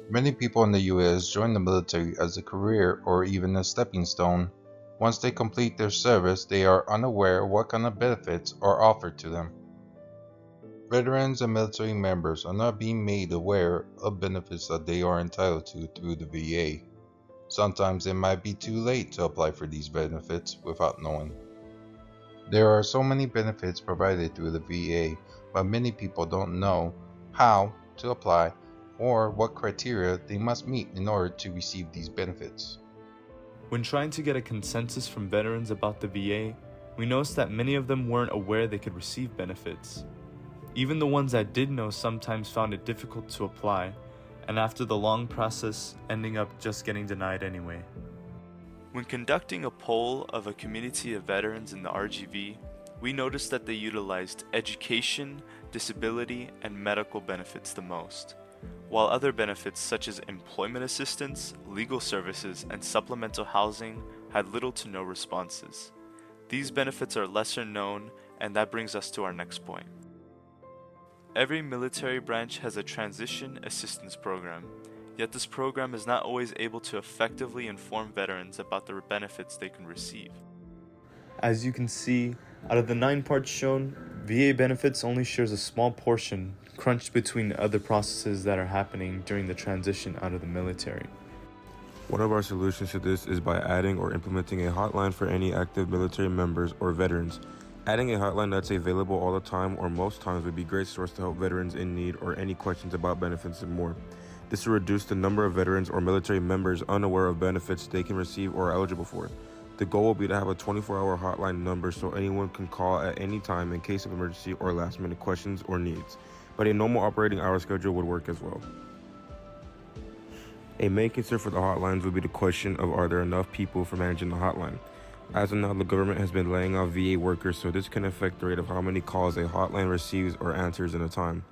Many people in the US join the military as a career or even a stepping stone. Once they complete their service, they are unaware what kind of benefits are offered to them. Veterans and military members are not being made aware of benefits that they are entitled to through the VA. Sometimes it might be too late to apply for these benefits without knowing. There are so many benefits provided through the VA, but many people don't know how to apply or what criteria they must meet in order to receive these benefits. When trying to get a consensus from veterans about the VA, we noticed that many of them weren't aware they could receive benefits. Even the ones that did know sometimes found it difficult to apply, and after the long process, ending up just getting denied anyway. When conducting a poll of a community of veterans in the RGV, we noticed that they utilized education, disability, and medical benefits the most, while other benefits such as employment assistance, legal services, and supplemental housing had little to no responses. These benefits are lesser known, and that brings us to our next point. Every military branch has a transition assistance program, yet this program is not always able to effectively inform veterans about the benefits they can receive. As you can see, out of the 9 parts shown, VA benefits only shares a small portion, crunched between other processes that are happening during the transition out of the military. One of our solutions to this is by adding or implementing a hotline for any active military members or veterans. Adding a hotline that's available all the time or most times would be a great source to help veterans in need or any questions about benefits and more. This will reduce the number of veterans or military members unaware of benefits they can receive or are eligible for. The goal will be to have a 24-hour hotline number so anyone can call at any time in case of emergency or last-minute questions or needs, but a normal operating hour schedule would work as well. A main concern for the hotlines would be the question of are there enough people for managing the hotline. As of now, the government has been laying off VA workers, so this can affect the rate of how many calls a hotline receives or answers in a time.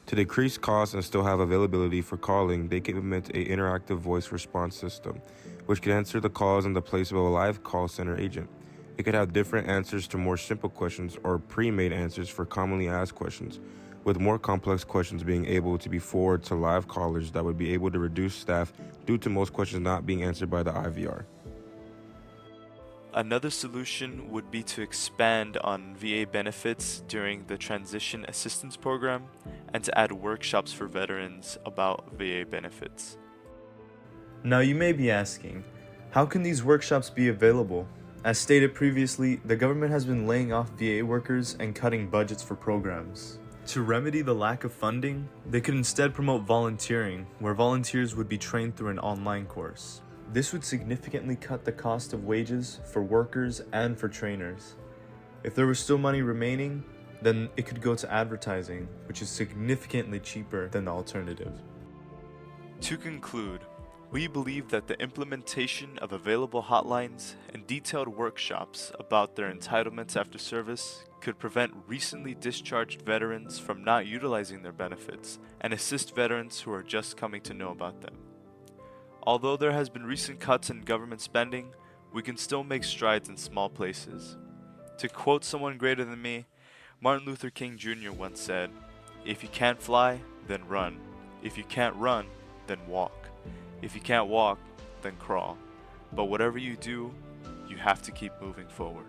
To decrease costs and still have availability for calling, they can implement an interactive voice response system, which can answer the calls in the place of a live call center agent. It could have different answers to more simple questions or pre-made answers for commonly asked questions, with more complex questions being able to be forwarded to live callers that would be able to reduce staff due to most questions not being answered by the IVR. Another solution would be to expand on VA benefits during the Transition Assistance Program and to add workshops for veterans about VA benefits. Now you may be asking, how can these workshops be available? As stated previously, the government has been laying off VA workers and cutting budgets for programs. To remedy the lack of funding, they could instead promote volunteering, where volunteers would be trained through an online course. This would significantly cut the cost of wages for workers and for trainers. If there was still money remaining, then it could go to advertising, which is significantly cheaper than the alternative. To conclude, we believe that the implementation of available hotlines and detailed workshops about their entitlements after service could prevent recently discharged veterans from not utilizing their benefits and assist veterans who are just coming to know about them. Although there has been recent cuts in government spending, we can still make strides in small places. To quote someone greater than me, Martin Luther King Jr. once said, "If you can't fly, then run. If you can't run, then walk. If you can't walk, then crawl. But whatever you do, you have to keep moving forward."